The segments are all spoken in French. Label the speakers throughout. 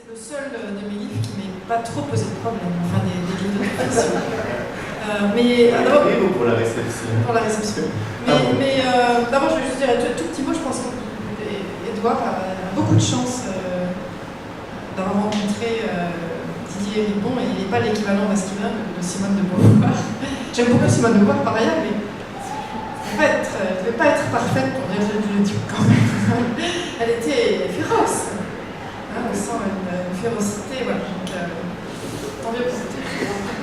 Speaker 1: le seul de mes livres qui m'ait pas trop posé de problème, enfin des livres de fiction. Mais d'abord,
Speaker 2: pour la réception.
Speaker 1: Pour la réception. Mais d'abord, je vais juste dire un tout petit mot. Je pense qu'Edouard a beaucoup de chance d'avoir rencontré Didier Ribon, et il n'est pas l'équivalent masculin de Simone de Beauvoir. J'aime beaucoup Simone de Beauvoir par ailleurs, mais elle ne devait pas être parfaite pour dire le Duc quand même. Elle était féroce. On sent une férocité. Voilà. Donc, tant mieux pour vous.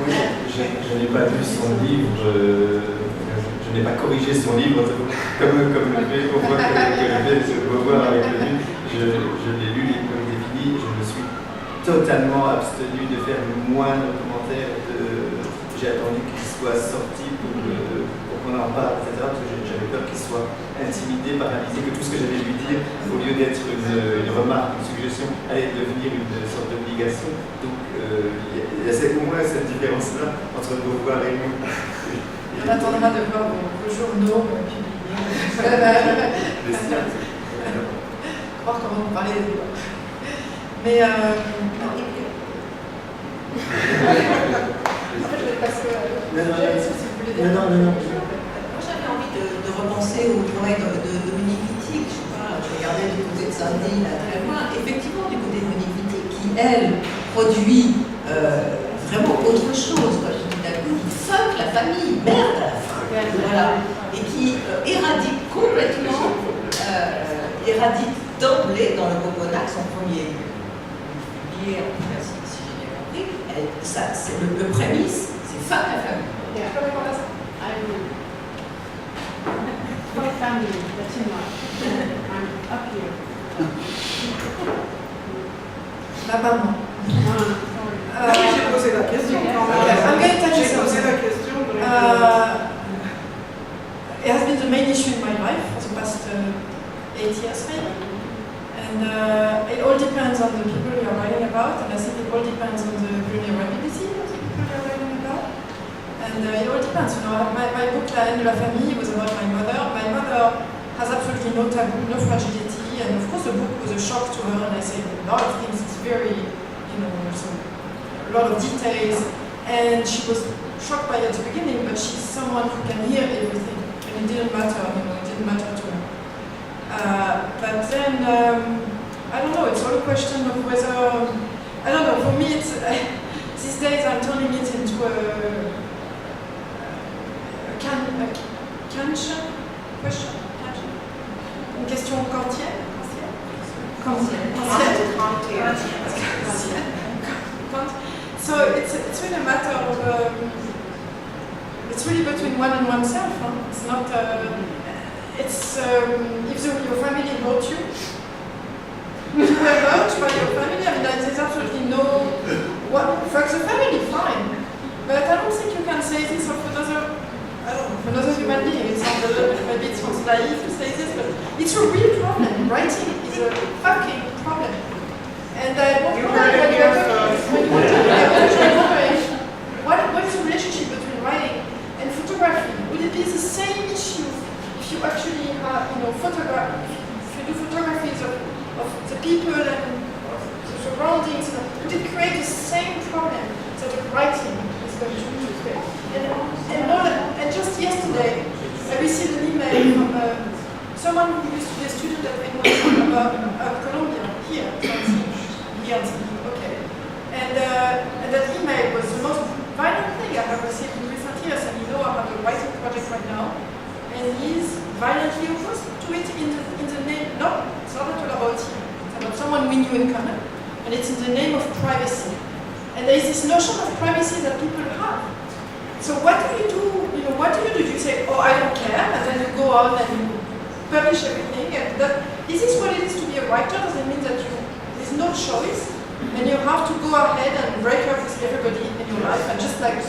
Speaker 2: Oui, je n'ai pas lu son livre, je n'ai pas corrigé son livre comme le fait pour voir que le fait de Beauvoir avec le livre. Je l'ai lu, il me définit, je me suis totalement abstenu de faire le moindre commentaire. J'ai attendu qu'il soit sorti pour qu'on en parle, etc. Parce que j'avais peur qu'il soit intimidé, paralysé, que tout ce que j'allais lui dire, au lieu d'être une remarque, une suggestion, allait devenir une sorte d'obligation. Donc il y a au moins cette différence-là entre Beauvoir et nous.
Speaker 1: On attendra de voir vos journaux publiés. Voir comment vous parlez des débats. Mais en fait, je vais passer
Speaker 3: Non. Moi, j'avais envie de repenser au travail de Monique Wittig. Je sais pas, je regardais du côté de Saint-Denis, là, très loin. Effectivement, du côté de Monique Wittig, qui, elle, produit vraiment autre chose. Quoi. Je dis d'un coup, qui fuck la famille, merde à la fin. Voilà. Et qui éradique complètement, éradique d'emblée dans le Coconac, son premier publié, en tout cas, si j'ai bien compris. Ça, c'est le prémisse, c'est fuck la famille.
Speaker 1: Je peux répondre à ça.
Speaker 4: My family, that's in I'm up here.
Speaker 1: Ma maman.
Speaker 5: J'ai posé la question.
Speaker 1: I'm going to tell you
Speaker 5: J'ai posé
Speaker 1: something.
Speaker 5: la question.
Speaker 1: It has been the main issue in my life for the past 8 years maybe. And it all depends on the people you're writing about, and I think it all depends on the vulnerability of the people you're writing about. And it all depends, you know, my book La haine de la famille was about my mother. My mother has absolutely no taboo, no fragility, and of course the book was a shock to her, and I say a lot of things, it's very, you know, so a lot of details, and she was shocked by it at the beginning, but she's someone who can hear everything, and it didn't matter, you know, it didn't matter to her. But then, I don't know, it's all a question of whether, I don't know, for me it's, these days I'm turning it into a une question kantienne. So it's really a matter of it's really between one and oneself. Huh? It's not. It's if your family hurt you, if you were hurt by your family, I mean there's absolutely no what fuck the family, fine. But I don't think you can say this of another. I don't know, for another human being. It sounds a little bit, maybe it sounds naive to say this, but it's a real problem. Writing is a fucking problem. And I wonder what is the relationship between writing and photography? Would it be the same issue if you actually have, you know, if you do photographies of the people and of the surroundings, would it create the same problem that the writing is going to create? And just yesterday, I received an email from someone who used to be a student at NYU of Columbia, here, okay. And that email was the most violent thing I have received in recent years, and you know I have a writing project right now, and he's violently opposed to it in the name, no, it's not at all about him, it's about someone we knew in common, and it's in the name of privacy. And there is this notion of privacy that people have. So what do you do, you know, what do? You say, oh, I don't care, and then you go on and you publish everything, and is this what it is to be a writer? Does it mean that there's no choice, and you have to go ahead and break up with everybody in your life, and just like a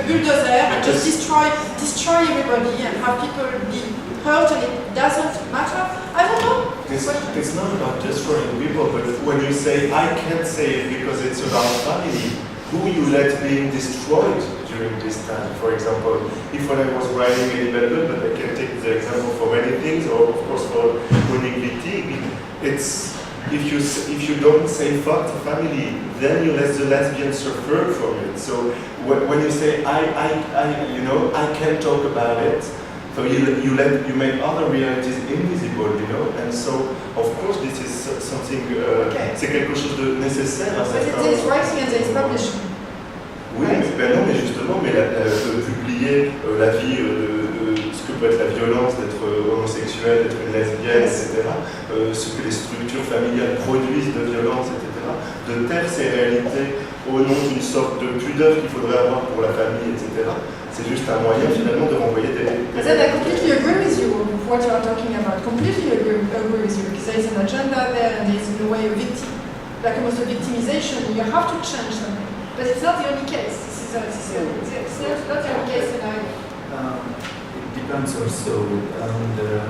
Speaker 1: bulldozer, and just destroy everybody, and have people be hurt, and it doesn't matter? I don't know.
Speaker 6: It's not about destroying people, but when you say, I can't say it because it's about family, who you let being destroyed during this time. For example, if when I was writing Elie Belleman, but I can take the example for many things, or of course for Monique Wittig, it's if you don't say fuck to family, then you let the lesbian suffer from it. So when you say I can't talk about it, so you make other realities invisible, and so of course this is something. C'est quelque chose de nécessaire à cette
Speaker 1: But it is writing and it is publishing.
Speaker 6: Oui, non, mais justement, de publier la vie de ce que peut être la violence d'être homosexuel, d'être une lesbienne, etc., ce que les structures familiales produisent de violence, etc., de taire ces réalités au nom d'une sorte de pudeur qu'il faudrait avoir pour la famille, etc., c'est juste un moyen finalement de renvoyer des...
Speaker 1: I said I completely agree with you with what you are talking about. Completely agree with you because there is an agenda there and there is in a way like almost a victimization. You have to change something, but it's not the only case. It's not the only case scenario.
Speaker 2: It depends also on the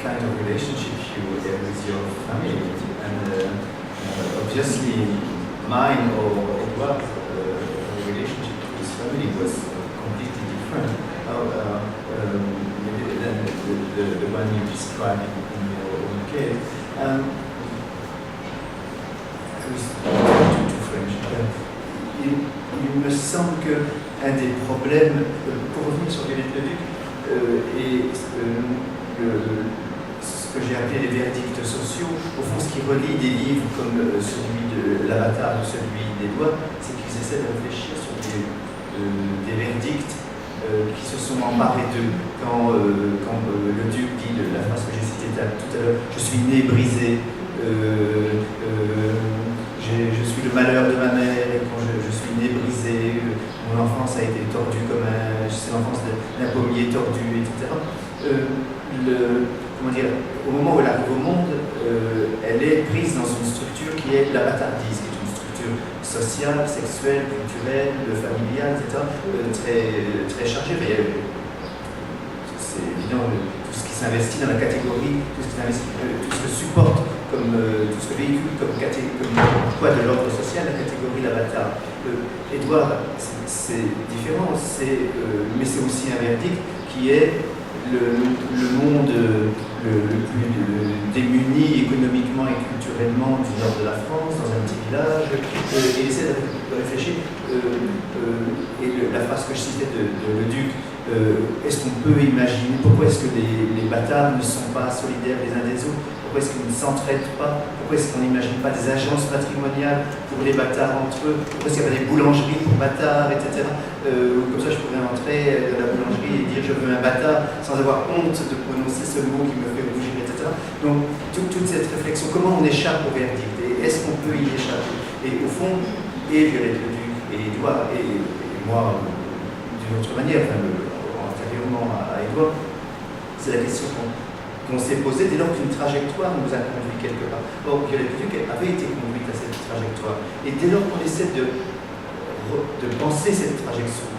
Speaker 2: kind of relationship you have with your family, and obviously mine or Edouard's relationship with his family was completely different than the one you described in your own case. To French. Il me semble qu'un des problèmes, pour revenir sur Violette Leduc, et ce que j'ai appelé les verdicts sociaux, au fond ce qui relie des livres comme celui de l'Avatar ou celui d'Edouard, c'est qu'ils essaient de réfléchir sur des verdicts qui se sont emparés d'eux. Quand le duc dit la phrase que j'ai citée tout à l'heure, je suis né brisé, je suis le malheur de ma mère, et quand je suis né brisé, mon enfance a été tordue comme c'est l'enfance d'un pommier tordu, etc. Comment dire, au moment où elle arrive au monde, elle est prise dans une structure qui est la bâtardise, qui est une structure sociale, sexuelle, culturelle, familiale, etc., très chargée. Mais c'est évident, tout ce qui s'investit dans la catégorie, tout ce que supporte comme tout ce que véhicule comme poids de l'ordre social, la catégorie l'avatar. Edouard, c'est différent, mais c'est aussi un verdict qui est le monde le plus démuni économiquement et culturellement du nord de la France, dans un petit village, et il essaie de réfléchir. Et la phrase que je citais de Leduc, est-ce qu'on peut imaginer, pourquoi est-ce que les bâtards ne sont pas solidaires les uns des autres? Pourquoi est-ce qu'ils ne s'entraident pas? Pourquoi est-ce qu'on n'imagine pas des agences matrimoniales pour les bâtards entre eux? Pourquoi est-ce qu'il n'y a pas des boulangeries pour bâtards, etc. Comme ça, je pourrais entrer dans la boulangerie et dire je veux un bâtard sans avoir honte de prononcer ce mot qui me fait rougir, etc. Donc, toute cette réflexion, comment on échappe au verdict? Et est-ce qu'on peut y échapper? Et au fond, et Violette Leduc, et Edouard, et moi, d'une autre manière, antérieurement à Edouard, c'est la question qu'on s'est posée dès lors qu'une trajectoire nous a conduit quelque part. Or, Violette Leduc avait été conduite à cette trajectoire. Et dès lors qu'on essaie de penser cette trajectoire,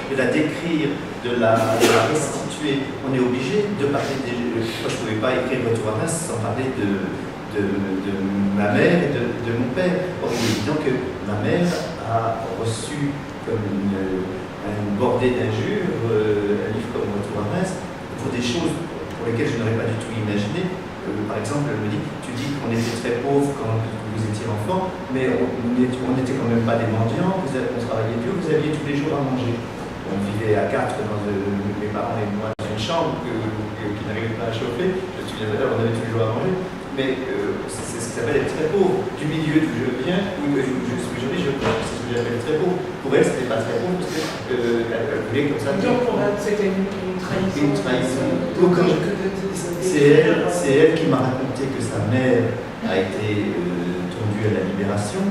Speaker 2: de la décrire, de la restituer, on est obligé de parler des... Moi, je ne pouvais pas écrire Retour à Reims sans parler de ma mère et de mon père. Or, il est évident que ma mère a reçu comme une bordée d'injures, un livre comme Retour à Reims, pour des choses pour lesquelles je n'aurais pas du tout imaginé. Par exemple, elle me dit, tu dis qu'on était très pauvres quand vous étiez enfant, mais on n'était quand même pas des mendiants, on travaillait dur, vous aviez tous les jours à manger. On vivait à 4 mes parents et moi dans une chambre qui n'arrivait pas à chauffer, je suis on avait tous les jours à manger, mais c'est ce qui s'appelle être très pauvre. Du milieu d'où je viens, où je suis aujourd'hui, c'est ce que j'appelle très pauvre. Pour elle, c'était pas très pauvre, parce qu'elle voulait comme ça.
Speaker 5: Donc pour elle, c'était une trahison.
Speaker 2: Une trahison. C'est elle qui m'a raconté que sa mère a été tondue à la Libération.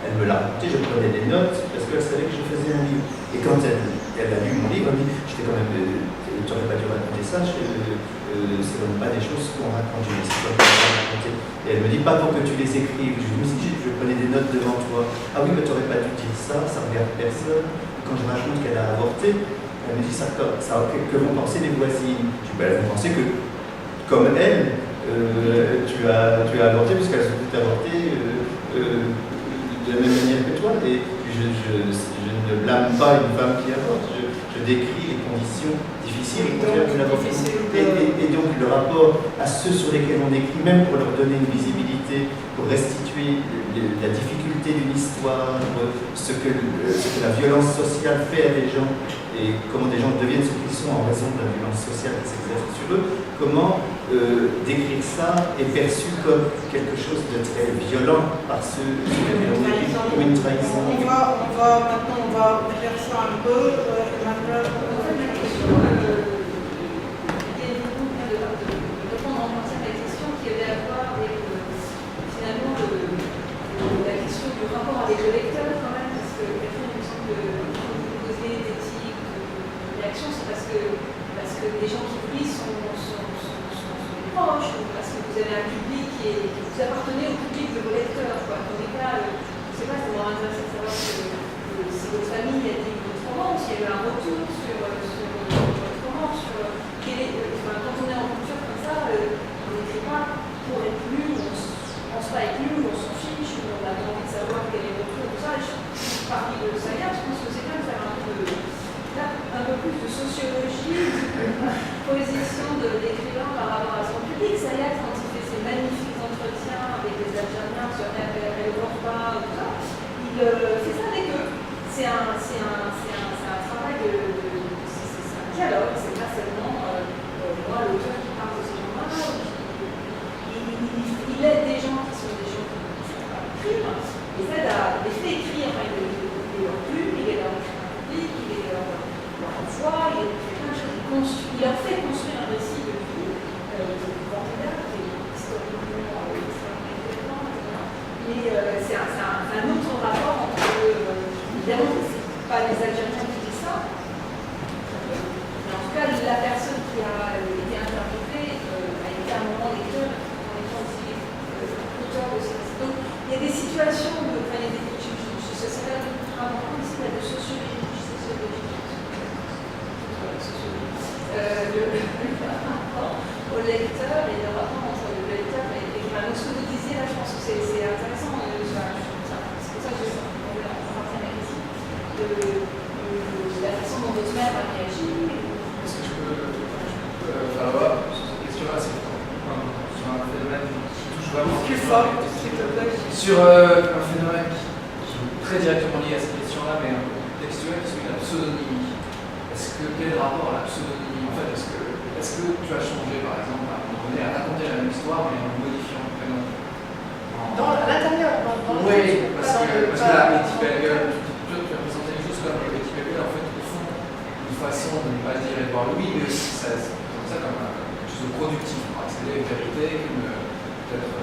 Speaker 2: Elle me l'a raconté, je prenais des notes parce qu'elle savait que je faisais un livre. Et quand elle a lu mon livre, elle m'a dit, j'étais quand même, tu n'aurais pas dû raconter ça, c'est même pas des choses qu'on raconte, je ne sais pas comment raconter. Et elle me dit, pas pour que tu les écrives. Je me suis dit, je prenais des notes devant toi. Ah oui, mais tu n'aurais pas dû dire ça regarde personne. Et quand je raconte qu'elle a avorté, elle me dit, que vont penser les voisines? Je dis, elles vont penser que, comme elle, tu as avorté, puisqu'elles ont toutes avorté de la même manière que toi. Et je ne blâme pas une femme qui avorte, je décris les conditions décisions difficiles, et donc le rapport à ceux sur lesquels on écrit, même pour leur donner une visibilité, pour restituer la difficulté d'une histoire, ce que la violence sociale fait à des gens, et comment des gens deviennent ce qu'ils sont en raison de la violence sociale qui s'exerce sur eux, comment décrire ça est perçu comme quelque chose de très violent par ceux sur lesquels on écrit, comme une trahison.
Speaker 1: Maintenant, on va faire ça un peu.
Speaker 3: La question du rapport avec le lecteur quand même, parce que quelquefois il me semble que quand vous posez d'éthique, de réaction, c'est parce que les gens qui vous lisent sont des proches, ou parce que vous avez un public vous appartenez au public de vos lecteurs. Quoi. Dans les cas, je ne sais pas, ça m'aurait intéressé de savoir si votre famille a dit votre roman, s'il y a eu un retour sur votre roman, quand on est en culture comme ça, on n'écrit pas pour être lu, on se pas être lu, on s'en fiche, on a envie de savoir quel est le retour, tout ça. Parmi de Sayat, je pense que c'est bien de faire un peu plus de sociologie, de position de l'écrivain par rapport à son public. Sayat, quand il fait ses magnifiques entretiens avec les Algériens sur Europa, tout ça, il fait ça avec eux. C'est un travail c'est un dialogue, c'est pas seulement moi, l'auteur qui parle de ces gens-là. Il aide des gens qui sont des gens qui ne savent pas écrire, il aide à les faire écrire, il est leur pub, il est leur public, il est leur voix, il fait plein de choses, il leur fait construire un récit de vie, de Vandela, qui est historiquement indépendant, mais c'est un autre rapport entre, évidemment, c'est pas les Algériens qui disent ça, mais en tout cas, la personne qui a été interprétée a été à un moment lecteur, en étant aussi auteur de ces récits. Donc, il y a des situations, c'est là important ici, de sociologie. Le rapport au lecteur et le rapport entre le lecteur et l'écrivain. Donc, ce que vous disiez là, je pense que c'est intéressant. C'est pour ça que je appartiens à la question de la façon dont votre mère a réagi.
Speaker 7: Est-ce que je peux faire la voix sur cette question-là? C'est sur un phénomène qui touche vraiment
Speaker 1: Plus fort, s'il te plaît.
Speaker 7: sur un phénomène qui est très directement lié à cette question-là, mais un peu textuel, celui de la pseudonymie. Quel est le rapport à la pseudonymie en fait? Est-ce que tu as changé par exemple à un moment donné à raconter la même histoire mais en modifiant le prénom?
Speaker 1: À l'intérieur,
Speaker 7: oui, parce que là, Betty Bellegueule, tu as présenté les choses comme Betty Bellegueule, en fait, au fond, une façon de ne pas dire Édouard Louis, mais aussi ça comme quelque chose de productif pour accéder à une vérité peut-être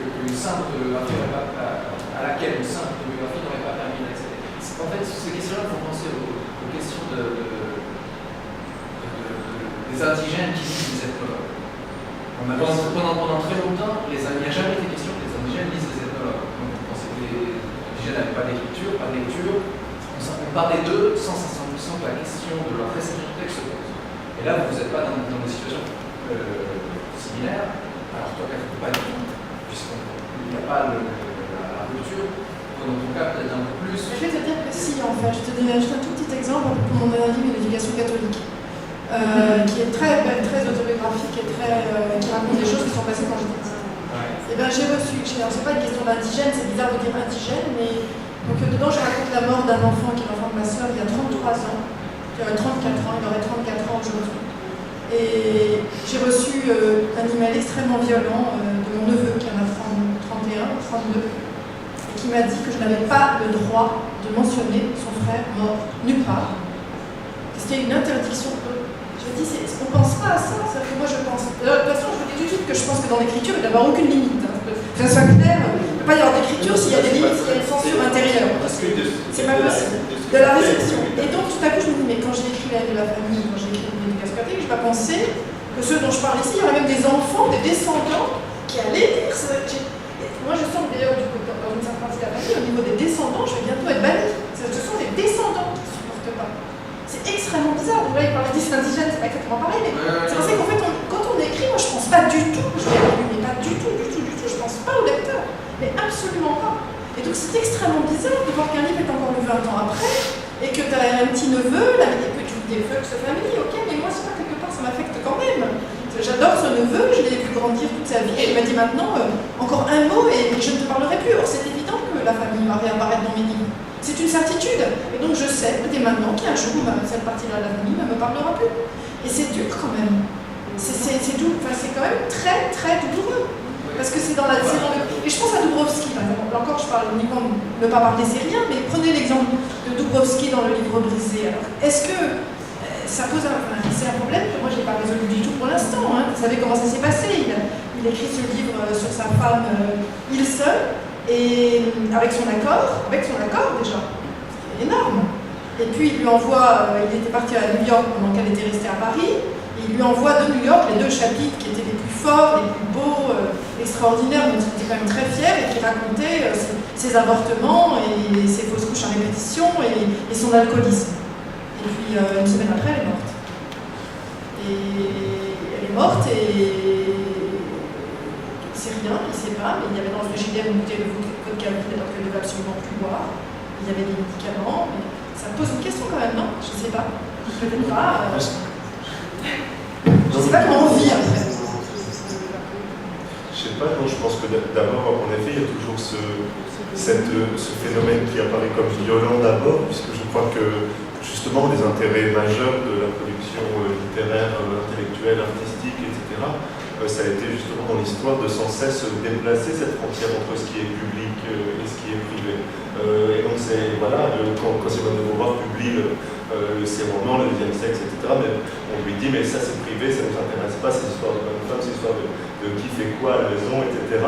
Speaker 7: qu'une simple biographie à laquelle une simple biographie n'aurait pas permis d'accéder. En fait, ces questions-là font penser aux questions des indigènes qui lisent les ethnologues. Pendant très longtemps, il n'y a jamais été question que les indigènes lisent les ethnologues. Donc, quand les indigènes n'avaient pas d'écriture, pas de lecture, on parlait d'eux sans que la question de leur réception de texte se pose. Et là, vous n'êtes pas dans des situations similaires. Alors, toi, pas du tout, puisqu'il n'y a pas la rupture. Dans ton cas, peut-être un peu plus.
Speaker 1: Je vais te dire que si, en fait. Je te donne juste un tout petit exemple pour mon dernier livre, l'éducation catholique, qui est très autobiographique et qui raconte des choses qui sont passées quand j'étais petite. Et bien, j'ai reçu, alors c'est pas une question d'indigène, c'est bizarre de dire indigène, mais donc dedans, je raconte la mort d'un enfant qui est l'enfant de ma soeur il y a 33 ans, qui aurait 34 ans, il aurait 34 ans aujourd'hui. Et j'ai reçu un email extrêmement violent de mon neveu qui en a 31, 32. Qui m'a dit que je n'avais pas le droit de mentionner son frère mort nulle part. Parce qu'il y a une interdiction. Je me dis, on ne pense pas à ça. C'est-à-dire que moi, je pense. De toute façon, je vous dis tout de suite que je pense que dans l'écriture, il n'y a d'abord aucune limite. Que ça soit clair, il ne peut pas y avoir d'écriture s'il y a des limites, s'il y a une censure intérieure. C'est pas possible. De la réception. Et donc, tout à coup, je me dis, mais quand j'ai écrit La vie de la famille, quand j'ai écrit l'éducation catholique, je n'ai pas pensé que ceux dont je parle ici, il y aurait même des enfants, des descendants qui allaient lire ça. Moi, je sens que d'ailleurs, dans une certaine partie, au niveau des descendants, je vais bientôt être bannie. Ce sont les descendants qui ne supportent pas. C'est extrêmement bizarre. Donc là, il parlait des indigènes, c'est pas exactement pareil, mais c'est pour ça qu'en fait, quand on écrit, moi, je pense pas du tout, je vais la mais pas du tout, je pense pas au lecteur. Mais absolument pas. Et donc, c'est extrêmement bizarre de voir qu'un livre est encore lu 20 ans après, et et que tu as un petit neveu, là, et que tu dis Flux Family, ok, mais moi, c'est pas quelque part, ça m'affecte quand même. J'adore ce neveu, je l'ai vu grandir toute sa vie, et il m'a dit maintenant, encore un mot et je ne te parlerai plus. Or, c'est évident que la famille va réapparaître dans mes livres. C'est une certitude. Et donc, je sais dès maintenant qu'un jour, cette partie-là de la famille ne me parlera plus. Et c'est dur quand même. C'est quand même très, très douloureux. Parce que c'est dans le... Et je pense à Dubrovski, par exemple. Là encore, je parle uniquement de ne pas parler syrien, mais prenez l'exemple de Dubrovski dans le livre brisé. Alors, est-ce que ça pose c'est un problème que moi, je n'ai pas résolu du tout pour l'instant. Hein. Vous savez comment ça s'est passé. Il écrit ce livre sur sa femme Ilse, et avec son accord déjà. C'est énorme. Et puis, il lui envoie, il était parti à New York pendant qu'elle était restée à Paris. Il lui envoie de New York les 2 chapitres qui étaient les plus forts, les plus beaux, extraordinaires, dont il était quand même très fier et qui racontaient ses avortements et ses fausses couches à répétition et son alcoolisme. Et puis une semaine après, elle est morte. Et elle est morte et il ne sait rien, il ne sait pas, mais il y avait dans le frigidaire une bouteille de vodka vide alors qu'elle ne devait absolument plus boire. Il y avait des médicaments, mais ça pose une question quand même, non? Je ne sais pas. Peut-être pas. Je ne sais pas comment on vit après.
Speaker 6: Je sais pas, non, je pense que d'abord, en effet, il y a toujours ce phénomène qui apparaît comme violent d'abord, puisque je crois que justement des intérêts majeurs de la production littéraire, intellectuelle, artistique, etc., ça a été justement dans l'histoire de sans cesse déplacer cette frontière entre ce qui est public et ce qui est privé. Et donc c'est, voilà, quand Simone de Beauvoir publie ses romans, le deuxième sexe, etc., mais on lui dit mais ça c'est privé, ça ne nous intéresse pas, ces histoires de bonnes femmes, ces histoires de qui fait quoi à la maison, etc.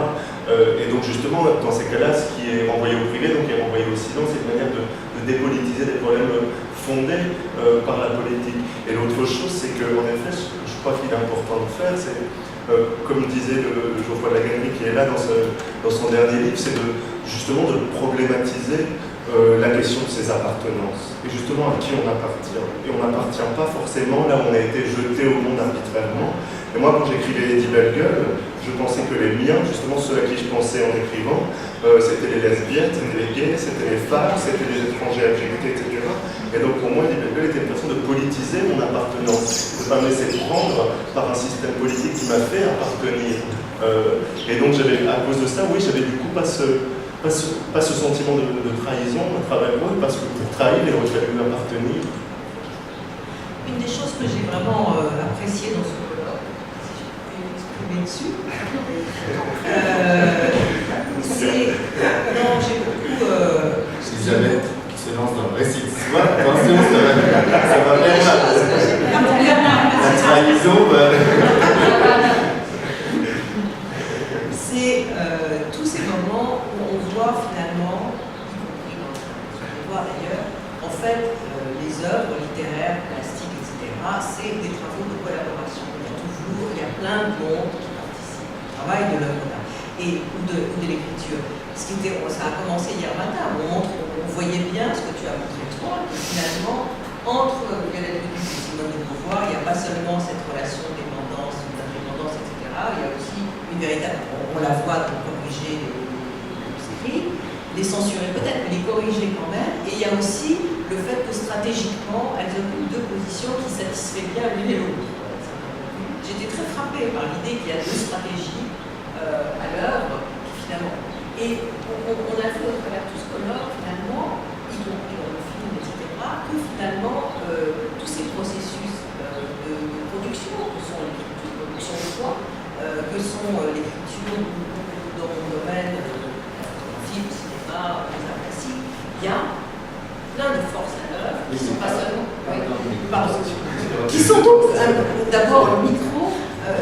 Speaker 6: Et donc justement, dans ces cas-là, ce qui est renvoyé au privé, donc qui est renvoyé au silence, c'est une manière de dépolitiser des problèmes fondés par la politique. Et l'autre chose, c'est qu'en effet, ce que je crois qu'il est important de faire, c'est, comme disait le Geoffroy de la Gannerie qui est là dans son dernier livre, c'est justement de problématiser la question de ses appartenances et justement à qui on appartient. Et on n'appartient pas forcément là où on a été jeté au monde arbitrairement. Et moi, quand j'écrivais Eddie Bellegueule, je pensais que les miens, justement ceux à qui je pensais en écrivant, c'était les lesbiennes, c'était les gays, c'était les femmes, c'était les étrangers adjectés, etc. Et donc pour moi, Eddie Bellegueule était une façon de politiser mon appartenance, de ne pas me laisser prendre par un système politique qui m'a fait appartenir. Et donc à cause de ça, oui, j'avais du coup pas ce sentiment de trahison à travers moi, parce que pour trahir, il aurait fallu m'appartenir.
Speaker 3: Une des choses que j'ai vraiment appréciées dans ce colloque, si je peux m'exprimer dessus, c'est... Non, j'ai beaucoup...
Speaker 2: C'est Isabelle qui se lance dans le récit. Attention, ça va bien là. La trahison,
Speaker 3: c'est tous ces moments où on voit finalement, y compris dans le devoir d'ailleurs, en fait, les œuvres littéraires, plastiques, etc., c'est des travaux de collaboration. Il y a plein de monde qui participe au travail de l'œuvre d'art ou de l'écriture. Ça a commencé hier matin, on voyait bien ce que tu as montré toi, que finalement, entre Violette Leduc et Simone de Beauvoir, il n'y a pas seulement cette relation de dépendance, d'indépendance, etc., il y a aussi une véritable, on la voit pour corriger les écrits, les censurer peut-être, mais les corriger quand même, et il y a aussi le fait que stratégiquement, elles occupent 2 positions qui satisfont bien l'une et l'autre. J'étais très frappée par l'idée qu'il y a 2 stratégies à l'œuvre, finalement. Et on a vu au travers tout ce colloque, finalement, y compris dans le film, etc., que finalement, tous ces processus de production, que sont l'écriture, de production de choix, que sont l'écriture dans le domaine film, cinéma, les arts classiques, il y a plein de forces à l'œuvre, qui ne sont pas seulement... qui sont donc d'abord micro,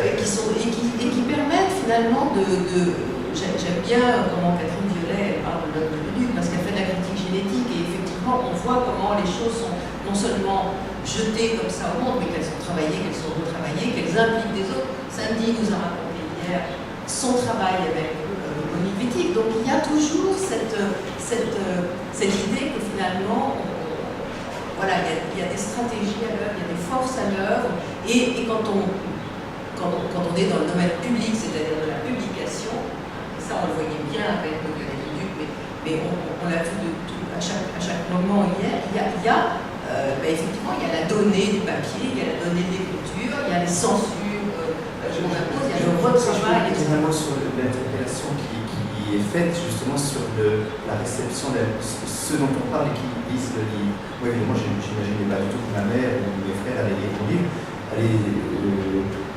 Speaker 3: et qui permettent finalement de j'aime bien comment Catherine Violet parle de l'œuvre de Leduc, parce qu'elle fait de la critique génétique, et effectivement, on voit comment les choses sont non seulement jetées comme ça au monde, mais qu'elles sont travaillées, qu'elles sont retravaillées, qu'elles impliquent des autres. Sandy nous a raconté hier son travail avec Monique Wittig. Donc il y a toujours cette idée que finalement, voilà, il y a des stratégies à l'œuvre, il y a des forces à l'œuvre, et quand on est dans le domaine public, c'est-à-dire de la publication, ça on le voyait bien avec Violette Leduc, mais on l'a vu à chaque moment effectivement, il y a la donnée du papier, il y a la donnée de l'écriture, il y a les censures qu'on impose, il y a le retravail.
Speaker 2: Un mot sur l'interpellation qui est faite justement sur la réception, ce dont on parle et qui vise le livre. Moi, évidemment, j'imaginais pas du tout que ma mère ou mes frères allaient lire mon livre.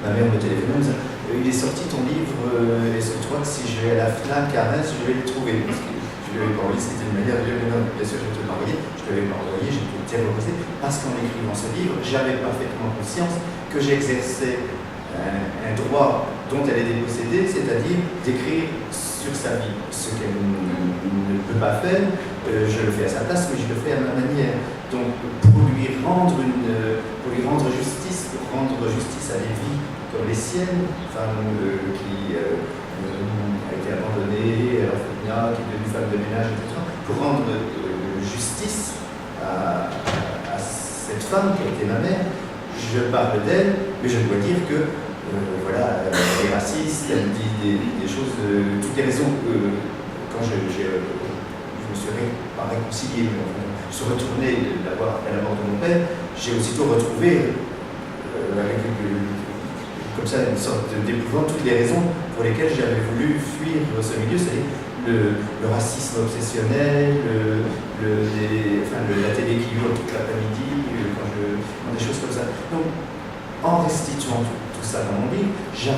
Speaker 2: Ma mère me téléphone en me disant il est sorti ton livre, est-ce que tu crois que si je vais à la FNAC à Reims, je vais le trouver? Parce que je lui avais pas envoyé, c'était une manière de dire non, bien sûr, je vais te l'envoyer. Je ne l'avais pas envoyé, j'étais terrorisé parce qu'en écrivant ce livre, j'avais parfaitement conscience que j'exerçais un droit dont elle est dépossédée, c'est-à-dire d'écrire sur sa vie. Ce qu'elle ne peut pas faire, je le fais à sa place, mais je le fais à ma manière. Donc, pour lui rendre justice, à des vies comme les siennes, femme qui a été abandonnée, orphelinat, qui est devenue femme de ménage, etc., pour rendre justice à cette femme qui a été ma mère, je parle d'elle, mais je dois dire que voilà, elle est raciste, elle dit des choses, toutes les raisons quand je me suis pas réconcilié, je suis retourné à la mort de mon père, j'ai aussitôt retrouvé avec comme ça une sorte d'épouvante toutes les raisons pour lesquelles j'avais voulu fuir ce milieu, c'est-à-dire le racisme obsessionnel, la télé qui hurle toute l'après-midi, des choses comme ça. Donc, en restituant tout ça dans mon livre, je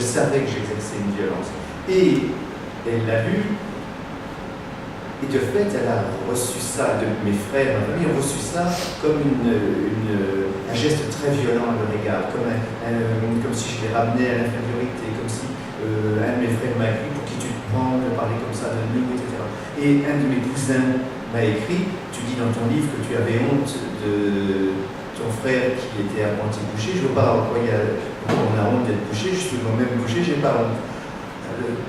Speaker 2: savais que j'exerçais une violence. Et elle l'a lu, et de fait, elle a reçu ça, mes frères, ma famille ont reçu ça comme un geste très violent à leur égard, comme si je les ramenais à l'infériorité, comme si un de mes frères m'a écrit pour qui tu te prends de parler comme ça de nous, etc. Et un de mes cousins m'a écrit, tu dis dans ton livre que tu avais honte de ton frère qui était apprenti boucher, je ne vois pas pourquoi on a honte d'être boucher, je suis moi-même boucher, j'ai pas honte.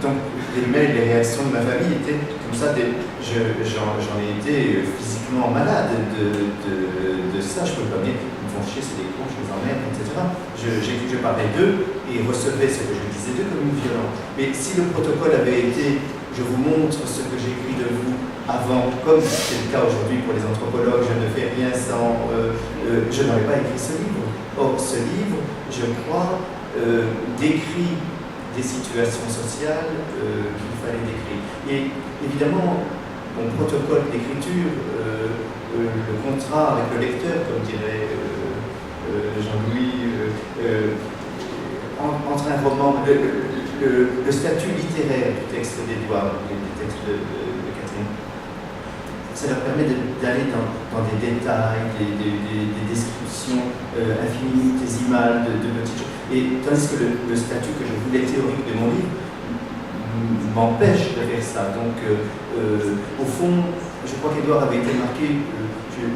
Speaker 2: Donc les mails, les réactions de ma famille étaient comme ça, j'en ai été physiquement malade de ça, je ne peux pas dire, ils me font chier, c'est des cons, je les emmerde, etc. Je parlais d'eux et recevais ce que je disais d'eux comme une violence. Mais si le protocole avait été, je vous montre ce que j'écris de vous avant, comme c'est le cas aujourd'hui pour les anthropologues, je ne fais rien sans, je n'aurais pas écrit ce livre. Or, ce livre, je crois, décrit des situations sociales qu'il fallait décrire. Et évidemment, mon protocole d'écriture, le contrat avec le lecteur, comme dirait Jean-Louis, entre un roman, le statut littéraire du texte d'Édouard, du texte de Catherine, ça leur permet d'aller dans des détails, des descriptions infinitésimales de petites choses. Et tandis que le statut que je voulais théorique de mon livre m'empêche de faire ça. Donc, au fond, je crois qu'Édouard avait été marqué,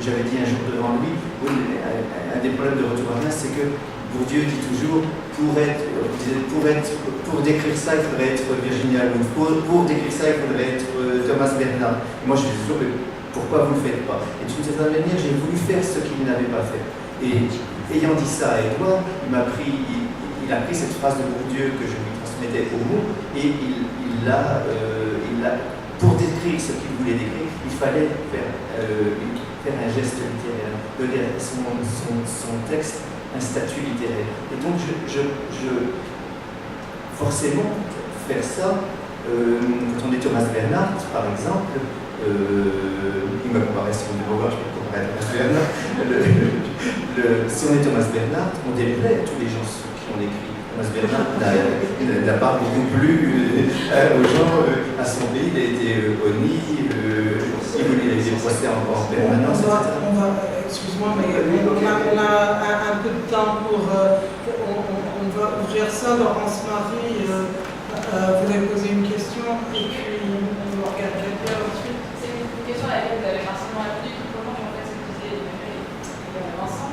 Speaker 2: j'avais dit un jour devant lui, un des problèmes de Retour à Reims, c'est que Bourdieu dit toujours, pour décrire ça, il faudrait être Virginia Woolf, pour décrire ça, il faudrait être Thomas Bernard. Et moi, je dis toujours, mais pourquoi vous ne le faites pas? Et d'une certaine manière, j'ai voulu faire ce qu'il n'avait pas fait. Et ayant dit ça à Édouard, il a pris cette phrase de Bourdieu que je lui transmettais au mot, et pour décrire ce qu'il voulait décrire, il fallait faire un geste littéraire, donner à son texte un statut littéraire. Et donc, forcément, faire ça, quand on est Thomas Bernhardt, par exemple, il m'a comparé à Simone de Beauvoir, je peux comparer à Thomas Bernhardt. Si on est Thomas Bernhardt, on déplaît à tous les gens qui ont écrit. Thomas Bernhardt n'a pas beaucoup plu aux gens à son pays, il a été honni, il a été procès en permanence, etc.
Speaker 5: Excuse-moi, mais on a un peu de temps pour... on va ouvrir ça. Laurence Marie voulait poser une question et puis on va regarder bien ensuite.
Speaker 8: C'est une question à laquelle vous avez partiellement répondu, tout comment en fait ce que disait Vincent.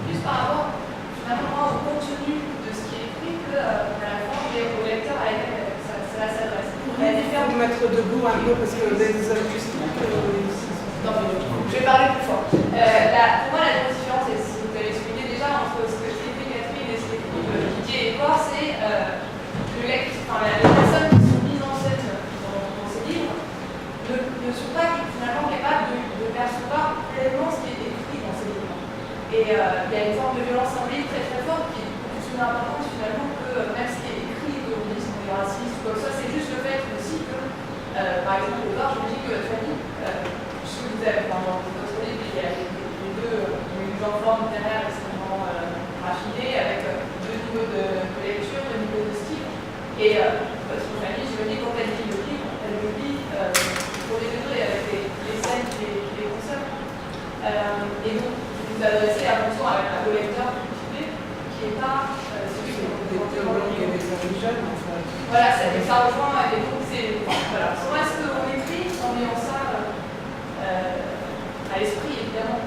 Speaker 8: Juste par rapport finalement au contenu de ce qui est écrit, qu'à la fin, au lecteur à laquelle cela s'adresse.
Speaker 5: Vous mettre debout un peu parce que les acoustiques...
Speaker 8: Non, je vais parler plus fort. Pour moi, la grosse différence, et si vous avez expliqué déjà, entre ce que écrit Catherine et ce qu'écrit Didier et Édouard, c'est les personnes qui sont mises en scène dans ces livres ne sont pas finalement Et il y a une forme de violence symbolique très très forte qui est beaucoup plus importante finalement que même ce qui est écrit que on dit sont des racistes ou comme ça, c'est juste le fait aussi que, par exemple, au départ, je me dis que Fanny, ce que vous avez dans votre livre, il y a les deux enfants littéraires extrêmement raffinés avec deux niveaux de lecture, deux niveaux de style. Et votre famille, je me dis, quand elle lit le livre, elle le lit pour les degrés avec les scènes qui les concernent. Et donc, vous adressez à mon sens avec un collecteur cultivé qui n'est pas celui qui est
Speaker 5: Des théologues et des origines, en fait.
Speaker 8: Voilà, ça rejoint, et donc c'est. Voilà, comment est-ce qu'on écrit en ayant ça à l'esprit, évidemment,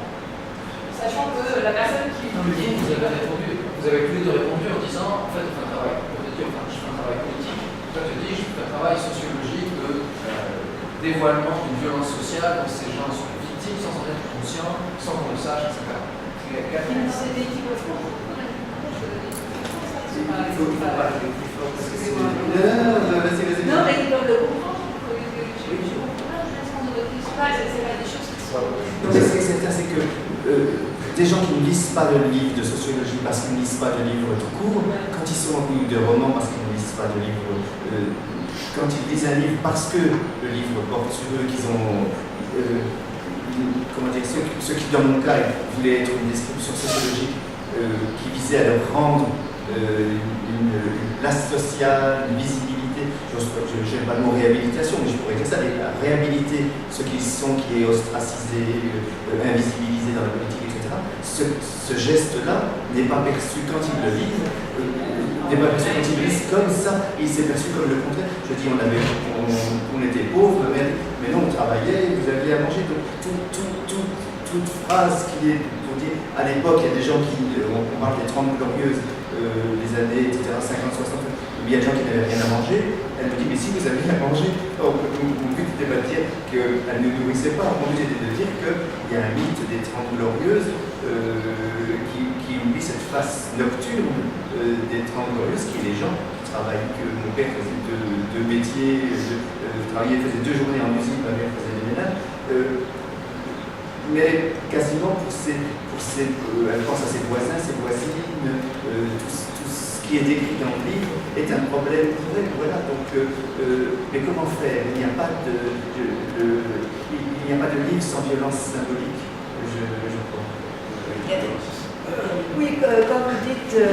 Speaker 8: sachant que la personne qui.
Speaker 7: Non, mais vous avez tous les deux répondu en disant, en fait, on fait un travail, on peut dire, je fais un travail politique. Toi, tu dis, je fais un travail sociologique de dévoilement d'une violence sociale dont ces gens sont victimes sans en être conscients, sans qu'on le sache, etc.
Speaker 8: C'est des types de
Speaker 2: Il faut parler plus fort parce que c'est. Non, vas-y.
Speaker 8: Non, mais ils doivent le comprendre. Je comprends le sens de votre question. C'est pas des choses qui sont.
Speaker 2: Non, mais ce qui est certain, c'est que des gens qui ne lisent pas de livres de sociologie parce qu'ils ne lisent pas de livres tout court, quand ils sont ou de romans parce qu'ils ne lisent pas de livres, quand ils lisent un livre parce que le livre porte sur eux, qu'ils ont. Comment dire, ceux qui, dans mon cas, voulaient être une description sociologique qui visait à leur rendre une place sociale, une visibilité. Je n'aime pas le mot réhabilitation, mais je pourrais dire ça, à réhabiliter ceux qui sont, qui est ostracisé, invisibilisé dans la politique, etc. Ce geste-là n'est pas perçu quand ils le lisent, comme ça, il s'est perçu comme le contraire. Je dis, on était pauvres, mais non, on travaillait, vous aviez à manger. Donc, toute phrase qui est, pour dire, à l'époque, il y a des gens qui, on parle des 30 glorieuses, les années, etc., 50, 60, il y a des gens qui n'avaient rien à manger. Elle me dit, mais si vous avez à manger, mon but n'était pas de dire qu'elle ne nourrissait pas, mon but était de dire qu'il y a un mythe des 30 glorieuses qui oublie cette face nocturne des 30 glorieuses, qui est les gens qui travaillent, que mon père faisait deux métiers, faisait 2 journées en usine, ma mère faisait des ménages. Mais quasiment elle pense à ses voisins, ses voisines, tout ce qui est décrit dans le livre est un problème pour elle. Voilà, donc, mais comment faire? Il n'y a pas de livre sans violence symbolique, je crois.
Speaker 9: Oui, quand vous dites que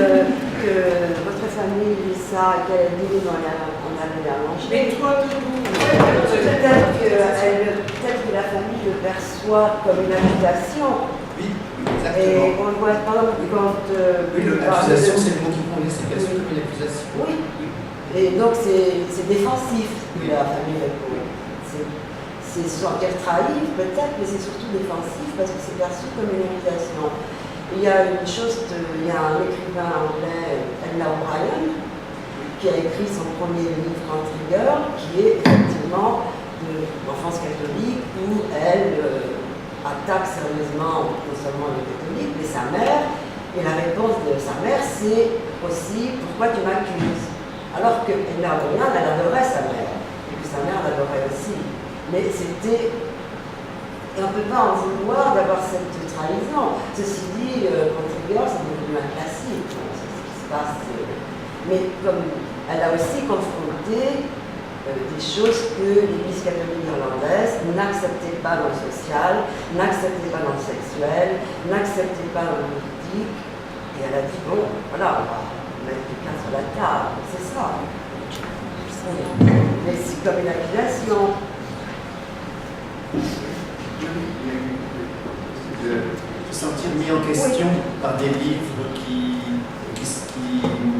Speaker 9: votre famille lit ça et qu'elle dit on a rien à manger.
Speaker 5: Mais toi,
Speaker 9: Peut-être que la famille le perçoit comme une accusation.
Speaker 2: Oui,
Speaker 9: Et
Speaker 2: exactement.
Speaker 9: on voit, par exemple, quand.
Speaker 2: Oui, l'accusation, c'est le mot qui convient, c'est perçu comme une accusation.
Speaker 9: Oui. Et donc, c'est défensif, la famille répond. C'est sans dire trahi, peut-être, mais c'est surtout défensif parce que c'est perçu comme une accusation. Il y a une chose, il y a un écrivain anglais, Edna O'Brien, qui a écrit son premier livre en rigueur, qui est effectivement de l'enfance catholique, où elle attaque sérieusement non seulement les catholiques, mais sa mère. Et la réponse de sa mère, c'est aussi « Pourquoi tu m'accuses ?» Alors que Edna O'Brien, elle adorait sa mère, et que sa mère l'adorait aussi. Mais c'était... Et on ne peut pas en vouloir d'avoir cette trahison. Ceci dit, Contrigueur, c'est devenu un classique. C'est ce qui se passe. Mais comme elle a aussi confronté des choses que l'Église catholique irlandaise n'acceptait pas dans le social, n'acceptait pas dans le sexuel, n'acceptait pas dans le politique. Et elle a dit, bon, voilà, on va mettre du pain sur la table. C'est ça. Mais c'est comme une accusation.
Speaker 2: De se sentir mis en question par des livres qui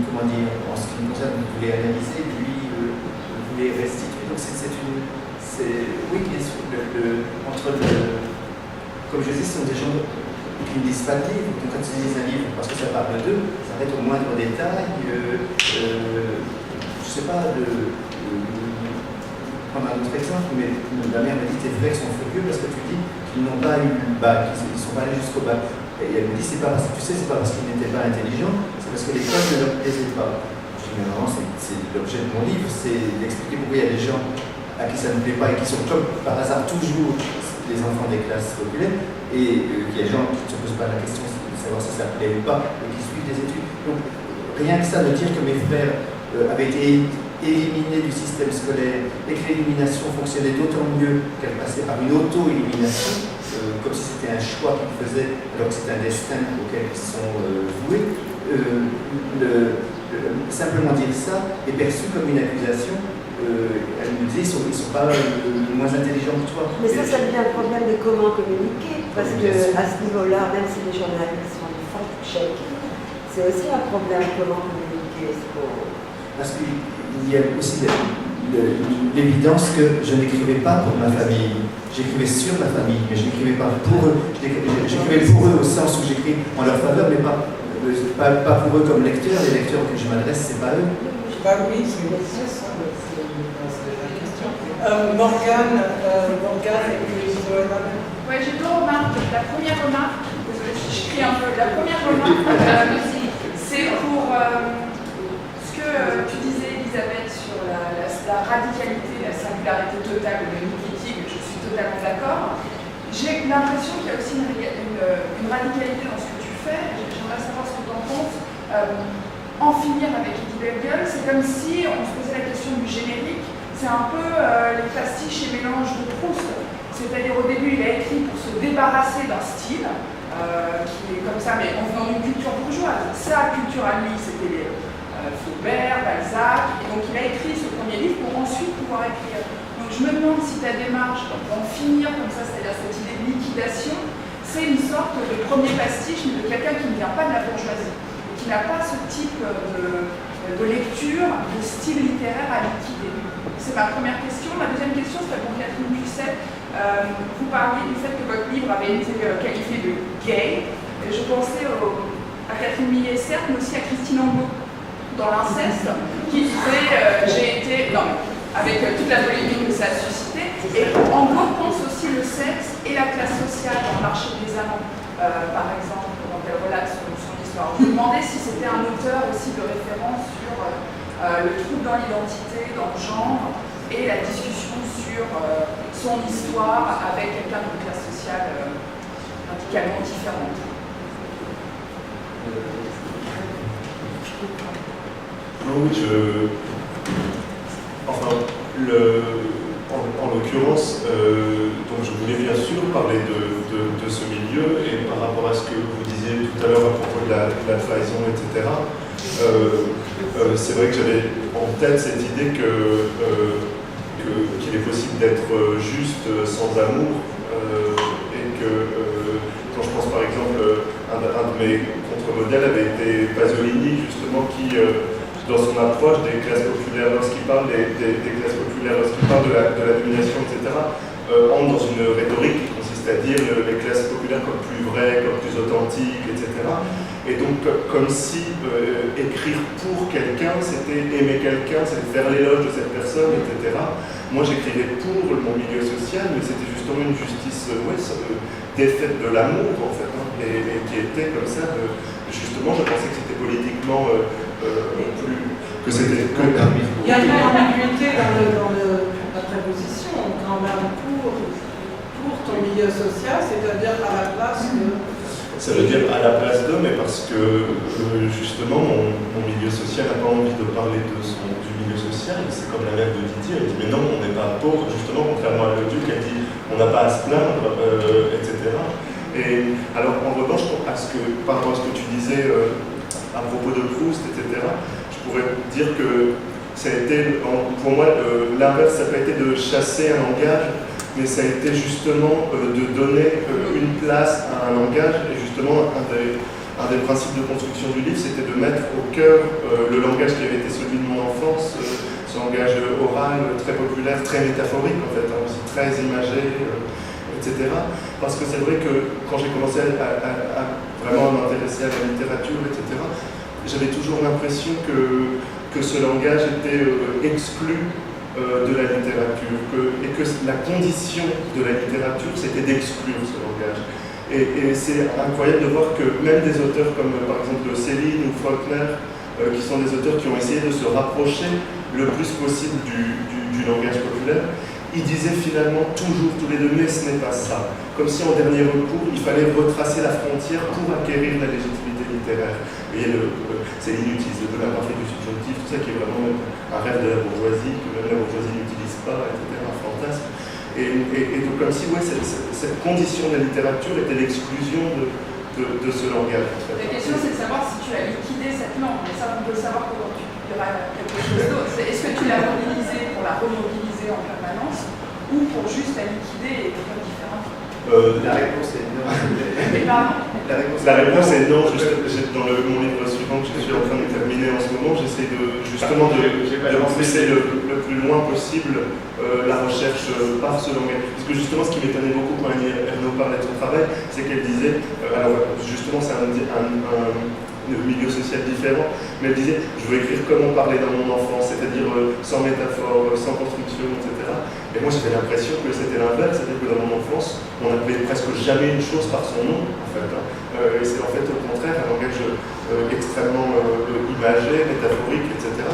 Speaker 2: comment dire, en ce qui me concerne, vous voulez analyser, lui, vous voulez restituer. Donc oui, bien sûr, comme je dis, ce sont des gens qui ne lisent pas de livres. Donc quand ils lisent un livre, parce que ça parle d'eux, ça va être au moindre détail. Je ne sais pas, prendre un autre exemple, mais la mère m'a dit, tes frères sont furieux parce que tu dis qu'ils n'ont pas eu le bac, qu'ils ne sont pas allés jusqu'au bac. Et elle me dit, c'est pas parce qu'ils n'étaient pas intelligents, c'est parce que l'école ne leur plaisait pas. Je dis, mais vraiment, c'est l'objet de mon livre, c'est d'expliquer pourquoi il y a des gens à qui ça ne plaît pas et qui sont comme par hasard toujours les enfants des classes populaires, et qu'il y a des gens qui ne se posent pas la question, ça savoir si ça plaît ou pas, et qui suivent des études. Donc, rien que ça, de dire que mes frères avaient été éliminés du système scolaire et que l'élimination fonctionnait d'autant mieux qu'elle passait par une auto-élimination, comme si c'était un choix qu'ils faisaient alors que c'est un destin auquel ils sont voués. Simplement dire ça est perçu comme une accusation. Elle nous dit qu'ils ne sont pas moins intelligents que toi.
Speaker 9: Mais ça devient un problème de comment communiquer, parce que à ce niveau-là, même si les journalistes font du fact-checking, c'est aussi un problème comment communiquer.
Speaker 2: Parce qu'il y a aussi l'évidence que je n'écrivais pas pour ma famille. J'écrivais sur ma famille, mais je n'écrivais pas pour eux. J'écrivais pour eux au sens où j'écris en leur faveur, mais pas pour eux comme lecteurs. Les lecteurs auxquels je m'adresse, c'est pas eux.
Speaker 5: Bah oui, c'est la question. Morgane et puis Zoéna.
Speaker 8: Ouais, j'ai deux remarques. La première remarque, désolée si je crie un peu, la première remarque, c'est pour ce que tu disais, Elisabeth, sur la radicalité, la singularité totale de l'unifitique. Je suis totalement d'accord. J'ai l'impression qu'il y a aussi une radicalité dans ce que tu fais. J'aimerais savoir ce que tu en penses. En finir avec Eddie Bellegueule, c'est comme si on se posait la question du générique. C'est un peu les pastiches et mélanges de Proust. C'est-à-dire au début, il a écrit pour se débarrasser d'un style qui est comme ça, mais en venant d'une culture bourgeoise. Sa culture à lui, c'était Flaubert, Balzac, et donc il a écrit ce premier livre pour ensuite pouvoir écrire. Donc je me demande si ta démarche d'en finir comme ça, c'est-à-dire cette idée de liquidation, c'est une sorte de premier pastiche, mais de quelqu'un qui ne vient pas de la bourgeoisie, et qui n'a pas ce type de lecture, de style littéraire à liquider. C'est ma première question. Ma deuxième question serait pour Catherine Pucet. Vous parliez du fait que votre livre avait été qualifié de gay. Et je pensais à Catherine Millet, certes, mais aussi à Christine Angot dans l'Inceste, qui disait j'ai été. Non, avec toute la polémique que ça a suscité. Et Angot pense aussi le sexe et la classe sociale dans le marché des amants, par exemple, quand elle relate son histoire. Je me demandais si c'était un auteur aussi de référence sur le trouble dans l'identité, dans le genre, et la discussion sur son histoire avec quelqu'un de classe sociale radicalement différente.
Speaker 6: Oui, en l'occurrence, donc je voulais bien sûr parler de ce milieu, et par rapport à ce que vous disiez tout à l'heure à propos de la trahison, etc., c'est vrai que j'avais en tête cette idée qu'il est possible d'être juste sans amour, et que quand je pense par exemple, un de mes contre-modèles avait été Pasolini, justement, qui dans son approche des classes populaires, lorsqu'il parle des classes populaires, lorsqu'il parle de la domination, etc., entre dans une rhétorique qui consiste à dire les classes populaires comme plus vraies, comme plus authentiques, etc. Et donc, comme si écrire pour quelqu'un, c'était aimer quelqu'un, c'était faire l'éloge de cette personne, etc. Moi, j'écrivais pour mon milieu social, mais c'était justement une justice défaite de l'amour, en fait, hein, et qui était comme ça. Justement, je pensais que c'était politiquement plus. Que c'était.
Speaker 5: Il y a une ambiguïté dans la préposition, quand même, pour ton milieu social, c'est-à-dire à la place de.
Speaker 6: Ça veut dire à la place d'eux, mais parce que justement mon milieu social n'a pas envie de parler du milieu social. C'est comme la mère de Didier, elle dit mais non, on n'est pas pauvre, justement, contrairement à Leduc, elle dit on n'a pas à se plaindre, etc. Et alors en revanche, par rapport à ce que tu disais à propos de Proust, etc., je pourrais dire que ça a été, pour moi, l'inverse, ça n'a pas été de chasser un langage, mais ça a été justement de donner une place à un langage. Et justement, un des principes de construction du livre, c'était de mettre au cœur le langage qui avait été celui de mon enfance, ce langage oral, très populaire, très métaphorique en fait, hein, aussi très imagé, etc. Parce que c'est vrai que quand j'ai commencé à vraiment m'intéresser à la littérature, etc., j'avais toujours l'impression que ce langage était exclu de la littérature, et que la condition de la littérature, c'était d'exclure ce langage. Et c'est incroyable de voir que même des auteurs comme par exemple Céline ou Faulkner, qui sont des auteurs qui ont essayé de se rapprocher le plus possible du langage populaire, ils disaient finalement toujours, tous les deux, mais ce n'est pas ça. Comme si en dernier recours, il fallait retracer la frontière pour acquérir la légitimité littéraire. Et c'est inutile, de la partie du subjonctif, tout ça qui est vraiment un rêve de la bourgeoisie, que même la bourgeoisie n'utilise pas, etc., un fantasme. Et donc comme si cette condition de la littérature était l'exclusion de ce langage.
Speaker 8: La question c'est de savoir si tu as liquidé cette langue, mais ça on peut le savoir quand il y aura quelque chose d'autre. Est-ce que tu l'as mobilisée pour la remobiliser en permanence ou pour juste la liquider et faire différente?
Speaker 2: La réponse est non.
Speaker 6: La réponse est non. Dans mon livre suivant que je suis en train de terminer en ce moment, j'essaie justement de pousser le plus loin possible la recherche par ce langage. Parce que justement, ce qui m'étonnait beaucoup quand Ernaud parlait de son travail, c'est qu'elle disait, alors justement c'est un milieu social différent, mais elle disait, je veux écrire comme on parlait dans mon enfance, c'est-à-dire sans métaphore, sans construction, etc. Et moi j'avais l'impression que c'était l'inverse, c'est-à-dire que dans mon enfance, on n'appelait presque jamais une chose par son nom, en fait. Et c'est en fait au contraire un langage extrêmement imagé, métaphorique, etc.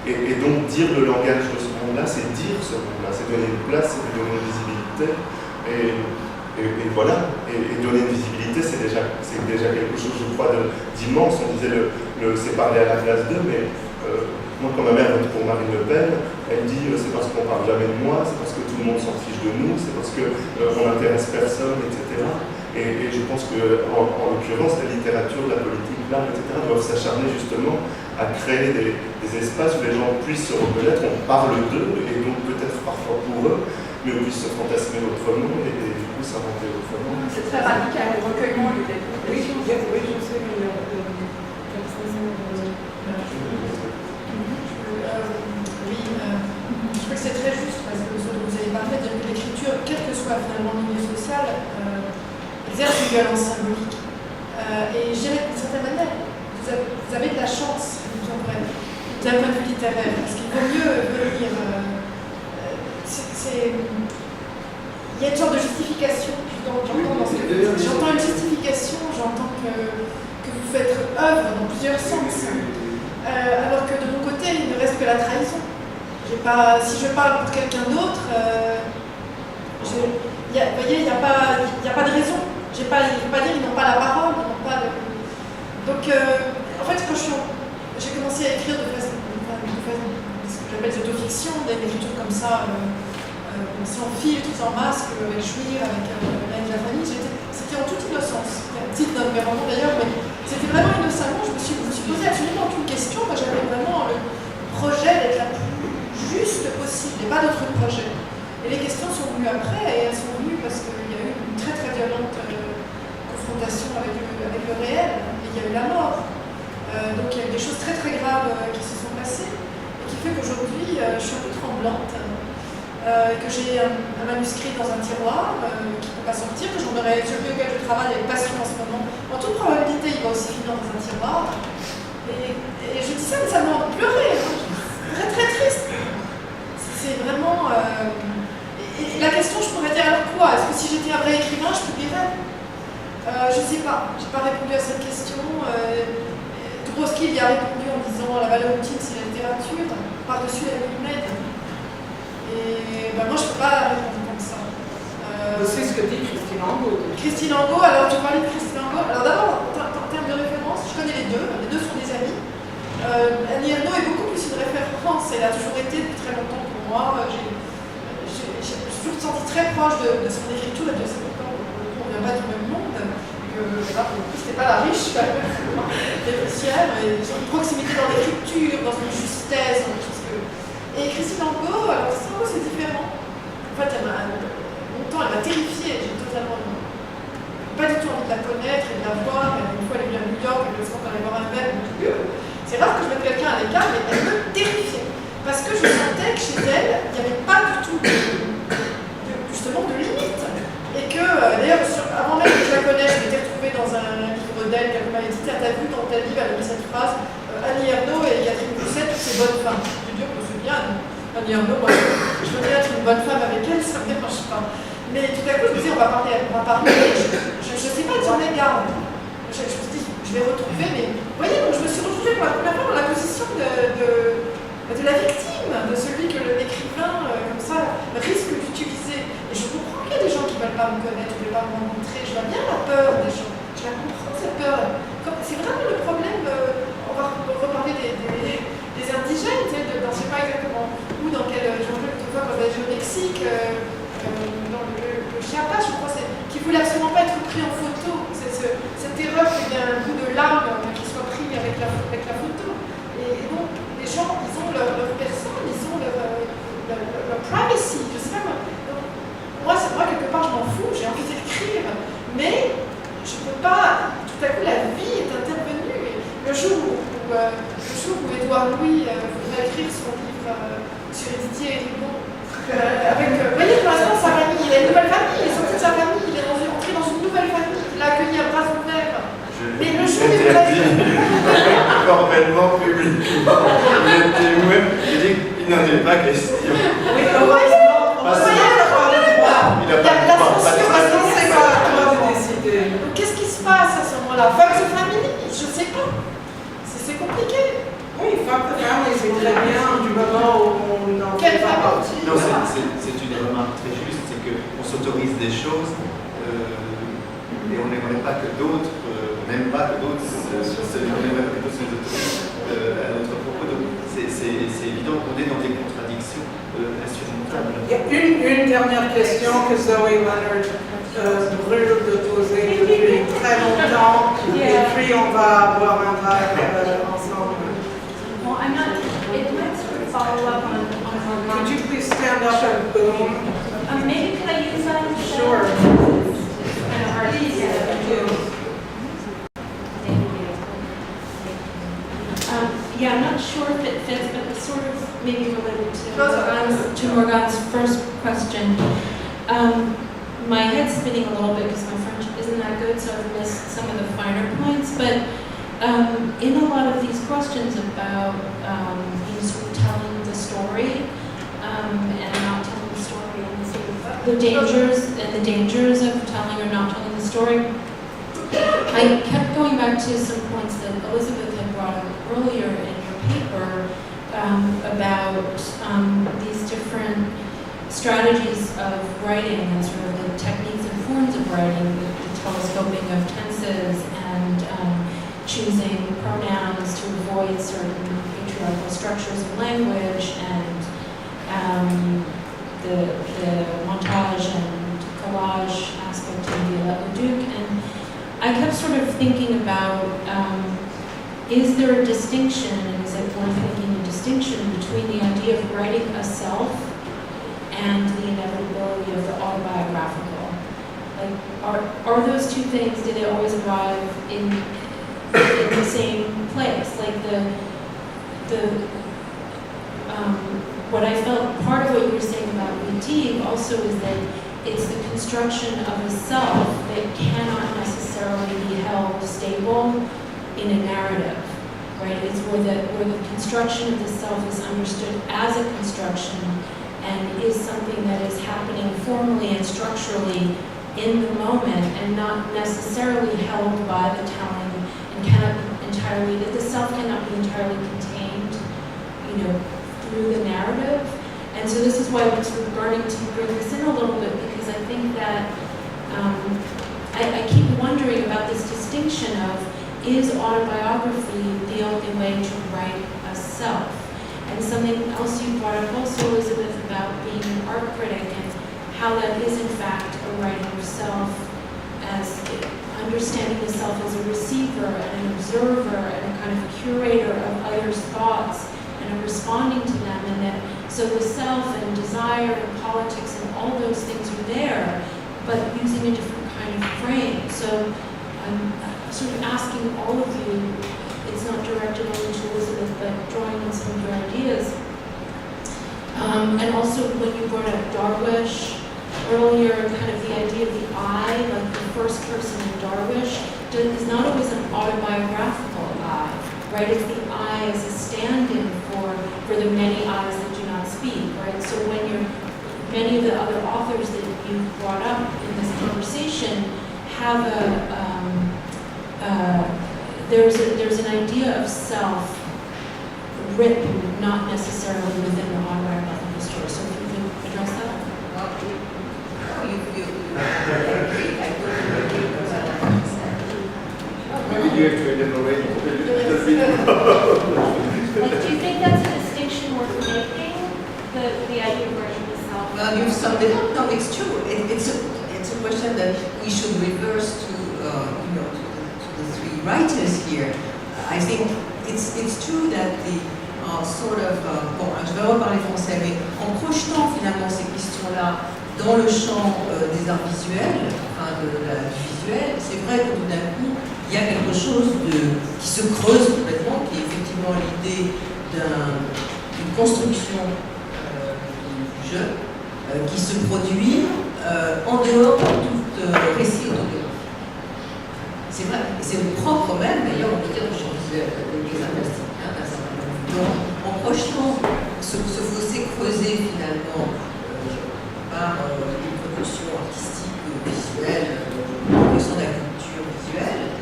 Speaker 6: Et donc dire le langage de ce monde-là, c'est dire ce monde-là, c'est donner une place, c'est lui donner une visibilité. Et voilà, et donner une visibilité, c'est déjà quelque chose, je crois, d'immense. On disait c'est parler à la place d'eux, mais moi, quand ma mère vote pour Marine Le Pen, elle dit c'est parce qu'on ne parle jamais de moi, c'est parce que tout le monde s'en fiche de nous, c'est parce qu'on n'intéresse personne, etc. Et je pense qu'en l'occurrence, la littérature, la politique, l'art, etc., doivent s'acharner justement à créer des espaces où les gens puissent se reconnaître, on parle d'eux, et donc peut-être parfois pour eux, mais on puisse se fantasmer autrement et du coup s'inventer autrement.
Speaker 8: C'est très radical, le recueillement du texte.
Speaker 5: Oui, je sais, mais
Speaker 1: je crois que c'est très juste parce que ce dont vous avez parlé, dire que l'écriture, quel que soit finalement le milieu social, exerce une violence symbolique. Et je dirais d'une certaine manière, vous avez de la chance, d'un point de vue littéraire, parce qu'il vaut mieux venir. Il y a une sorte de justification, j'entends une justification, j'entends que vous faites œuvre dans plusieurs sens, alors que de mon côté, il ne reste que la trahison. Si je parle pour quelqu'un d'autre, vous voyez, il n'y a pas de raison. Il ne faut pas dire qu'ils n'ont pas la parole, ils n'ont pas le... Donc, en fait, quand j'ai commencé à écrire de façon ce que j'appelle d'autofiction, d'écriture comme ça, sans filtre, sans masque, avec Jouir, avec Hélène Javani, c'était en toute innocence. Il y a une petite note, mais vraiment d'ailleurs, mais c'était vraiment innocemment. Je me suis posé absolument aucune question. Moi, j'avais vraiment le projet d'être la plus juste possible, et pas d'autres projets. Et les questions sont venues après, et elles sont venues parce qu'il y a eu une très très violente confrontation avec le réel, et il y a eu la mort. Donc il y a eu des choses très très graves qui se sont passées, et qui fait qu'aujourd'hui, je suis un peu tremblante. Que j'ai un manuscrit dans un tiroir qui ne peut pas sortir, que celui auquel je travaille avec passion en ce moment. En toute probabilité, il va aussi finir dans un tiroir. Et je dis ça, mais ça m'a pleuré. Très très triste. C'est vraiment... Et la question, je pourrais dire alors quoi? Est-ce que si j'étais un vrai écrivain, je publierais? Je ne sais pas. Je n'ai pas répondu à cette question. Turoski y a répondu en disant la valeur ultime, c'est la littérature, par-dessus la lumière. Et moi, je ne peux pas répondre comme ça.
Speaker 5: C'est ce que dit Christine Angot.
Speaker 1: Christine Angot, alors tu parlais de Christine Angot. Alors d'abord, en termes de référence, je connais les deux sont des amis. Annie Ernaux est beaucoup plus une référence, elle a toujours été depuis très longtemps pour moi. J'ai toujours senti très proche de son écriture, et de ses pourtant, on ne vient pas du même monde. Là, pour le coup, c'était pas la riche, des poussières, mais une proximité dans l'écriture, dans une justesse, dans des choses que. Et Christine Angot, alors Christine Angot, c'est différent. En fait, longtemps, elle m'a terrifiée. J'ai totalement pas du tout envie de la connaître et de la voir. Une fois, elle est venue à New York, elle me semble aller voir un verre. C'est rare que je mette quelqu'un à l'écart, mais elle me terrifiait. Parce que je sentais que chez elle, il n'y avait pas du tout justement de limite. Et que, d'ailleurs, avant même que je la connaisse, je m'étais retrouvée dans un livre d'elle qu'elle m'avait dit, t'as vu dans tel livre, elle a mis cette phrase, Annie Ernaux et Catherine Pousset, toutes ces bonnes femmes. Je dis, je me souviens, Annie Ernaux, moi, je veux bien être une bonne femme avec elle, ça ne me dérange pas. Mais tout à coup, je me dis, on va parler, je ne sais pas dire les gardes. Je me suis dit, je vais retrouver, mais vous voyez, donc je me suis retrouvée pour la première fois dans la position de la victime, de celui que l'écrivain, comme ça, risque d'une Et je comprends qu'il y a des gens qui ne veulent pas me connaître, qui ne veulent pas me rencontrer. Je vois bien la peur des gens. Je la comprends, cette peur. C'est vraiment le problème, on va reparler des indigènes, tu sais, je ne sais pas exactement où, dans quel, autrefois comme au Mexique, dans le Chiapas, je crois, qui ne voulait absolument pas être pris en photo. Cette erreur qu'il y ait un bout de lame qui soit pris avec la photo. Et donc, les gens, ils ont leur personne, ils ont leur privacy, je sais pas quoi. Donc, moi, quelque part, je m'en fous, j'ai envie d'écrire, mais je ne peux pas, tout à coup, la vie est intervenue. Et le jour où Édouard Louis va écrire son livre sur Didier et Ribon, vous voyez, pour l'instant, sa famille, il a une nouvelle famille, il est sorti de sa famille, il est entré dans une nouvelle famille, il l'a accueilli à bras ouverts. Mais le jour où il va
Speaker 2: formellement, publiquement, il est témoin, il dit qu'il n'en est pas question.
Speaker 5: Oui, heureusement,
Speaker 2: Parce que-
Speaker 1: il a pas de droit.
Speaker 5: c'est pas à toi de décider.
Speaker 1: Donc, qu'est-ce qui se passe à ce moment-là? Fuck the family? Je sais pas. C'est compliqué.
Speaker 5: Oui, fuck the family, c'est très bien du moment où on n'en fait
Speaker 1: Quelle
Speaker 5: pas
Speaker 1: famille?
Speaker 5: partie.
Speaker 2: Non, c'est une remarque très juste, c'est qu'on s'autorise des choses et on n'aimerait pas que d'autres, on n'aime pas que d'autres se autorisent à notre propos. Donc c'est évident qu'on est dans des contradictions insurmontables.
Speaker 5: Il y a une dernière question que Zoe Leonard brûle de poser depuis très longtemps, et puis on va boire un verre ensemble.
Speaker 4: Well, I'm not, it might sort of follow up on
Speaker 5: Could you please stand up and boom?
Speaker 4: maybe could I use that instead?
Speaker 5: Sure.
Speaker 4: It's kind of hard to
Speaker 5: Please,
Speaker 4: get.
Speaker 5: thank you.
Speaker 10: Yeah, I'm not sure if it fits, but it's sort of maybe related
Speaker 1: Goes
Speaker 10: to Morgan's first question. My head's spinning a little bit because my French isn't that good, so I've missed some of the finer points. But in a lot of these questions about sort of telling the story and not telling the story, and sort of the dangers of telling or not telling the story, I kept going back to some points that Elizabeth had brought up earlier in your paper about these different strategies of writing and sort of the techniques and forms of writing, the telescoping of tenses and choosing pronouns to avoid certain patriarchal structures of language, and the montage and collage aspect of Violette Leduc. And I kept sort of thinking about, is there a distinction, and is it worth making a distinction between the idea of writing a self and the inevitability of the autobiographical? Like, are those two things, do they always arrive in the same place? Like what I felt, part of what you were saying about fatigue also is that it's the construction of a self that cannot necessarily be held stable in a narrative, right? It's where the construction of the self is understood as a construction and is something that is happening formally and structurally in the moment and not necessarily held by the telling, and cannot be entirely, that the self cannot be entirely contained, through the narrative. And so this is why I'm sort of starting to bring this in a little bit, because I think that I keep wondering about this distinction of, is autobiography the only way to write a self? And something else you brought up also, Elizabeth, about being an art critic and how that is in fact a writing of self, as understanding the self as a receiver and an observer and a kind of curator of others' thoughts and responding to them, and that so the self and desire and politics and all those things are there, but using a different kind of frame. So I'm sort of asking all of you, it's not directed only to Elizabeth, but drawing on some of your ideas. And also when you brought up Darwish earlier, kind of the idea of the I, like the first person in Darwish, is not always an autobiographical I, right? It's the I as a stand-in for the many I's that do not speak, right? So when many of the other authors that you brought up in this conversation have there's an idea of self written, not necessarily within the autobiographical story. So if you could address that.
Speaker 2: Maybe you have to elaborate a little bit.
Speaker 10: Like, do you think that's a distinction worth making? The idea of virtue itself?
Speaker 3: Well, you've summed it up. No, it's true. It's a question that we should reverse to, to the three writers here. I think it's true that the sort of, bon, je vais reparler français, mais en projetant finalement ces questions-là dans le champ des arts visuels, enfin du visuel, c'est vrai que tout d'un coup, il y a quelque chose qui se creuse complètement, qui est effectivement l'idée d'une construction du jeu qui se produit en dehors de tout récit autobiographique. C'est vrai, et c'est le propre même, d'ailleurs, on peut dire du champ visuel des arts plastiques, d'un certain point de vue. Donc, en projetant ce fossé creusé finalement par les productions artistiques ou visuelles, la question de la culture visuelle,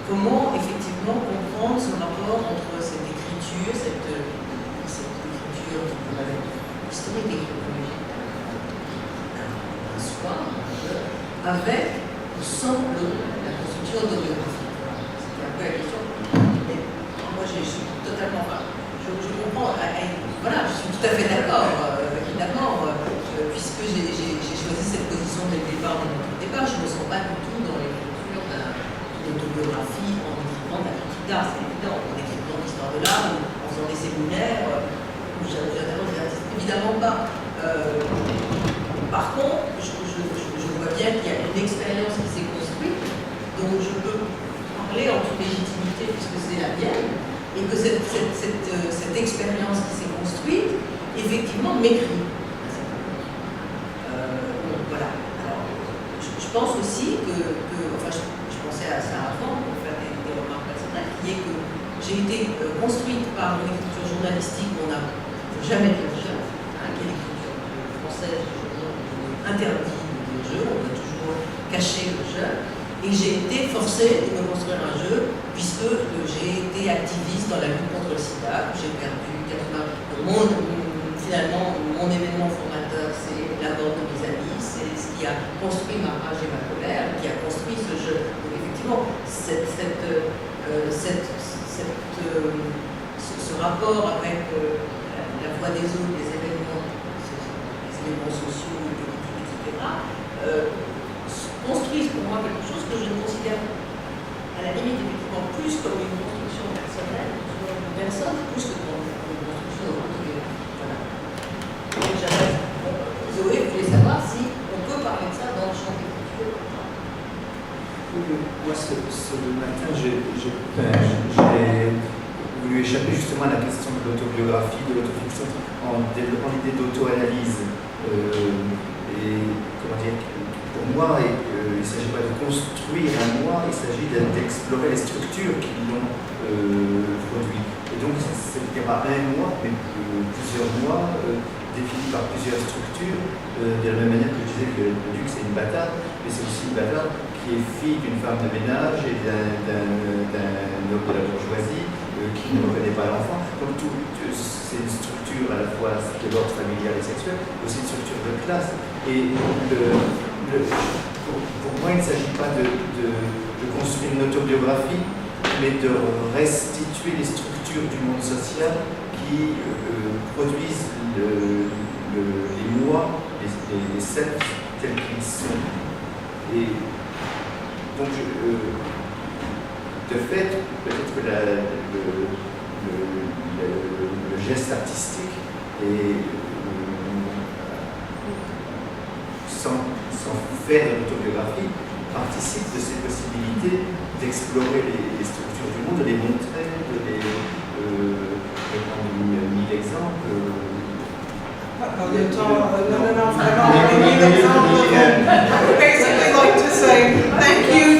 Speaker 3: comment effectivement comprendre ce rapport entre cette écriture, cette écriture historique et chronologique, un soir, avec sans la construction autobiographique. C'était un peu la question. Mais moi, je suis totalement. Je comprends. Voilà, je suis tout à fait d'accord, évidemment, puisque j'ai choisi cette position dès le départ de notre débat. Je ne me sens pas du tout dans l'écriture d'une autobiographie en écrivant de la critique d'art, c'est évident, en écrivant l'histoire de l'art, en faisant des séminaires, où j'interroge les artistes, évidemment pas. Par contre, je vois bien qu'il y a une expérience qui s'est construite, dont je peux parler en toute légitimité puisque c'est la mienne, et que cette expérience qui s'est construite, effectivement, m'écrit. Voilà. Alors, je pense aussi que enfin, je pensais à ça avant pour faire des remarques personnelles, qui est que j'ai été construite par une écriture journalistique où on n'a jamais de jeu, qui est l'écriture française, interdit le jeu, on doit toujours cacher le jeu. Et j'ai été forcée de me construire un jeu, puisque j'ai été activiste dans la lutte contre le sida, j'ai perdu 80. Finalement, mon événement formateur, c'est la mort de mes amis, c'est ce qui a construit ma rage et ma colère, qui a construit ce jeu. Donc effectivement, ce rapport avec la voix des autres, les événements sociaux, politiques, etc., construisent pour moi quelque chose que je considère à la limite effectivement plus comme une construction personnelle, sur une personne, plus que comme une construction autobiographique. Voilà. Donc j'arrête. Zoé voulait savoir si on peut parler de ça dans le champ de l'écriture.
Speaker 2: Moi, ce matin, j'ai voulu échapper justement à la question de l'autobiographie, de l'autofiction, en développant l'idée d'auto-analyse. Et comment dire, pour moi, il ne s'agit pas de construire un moi, il s'agit d'explorer les structures qui l'ont produit. Et donc, il n'y a pas un moi, mais plusieurs moi définis par plusieurs structures, de la même manière que je disais que le duc c'est une bâtarde, mais c'est aussi une bâtarde qui est fille d'une femme de ménage et d'un homme de la bourgeoisie qui ne reconnaît pas l'enfant. Donc c'est une structure à la fois de l'ordre familial et sexuel, mais aussi une structure de classe. Et pour moi, il ne s'agit pas de construire une autobiographie, mais de restituer les structures du monde social qui produisent les moi, les selfs tels qu'ils sont. Et donc, de fait, peut-être que le geste artistique est sans faire de l'autobiographie, participe de ces possibilités d'explorer les structures du monde, de les montrer, de les prendre 1000 exemples.
Speaker 5: Pas de temps, non, vraiment, 1000 exemples. I would basically like to say thank you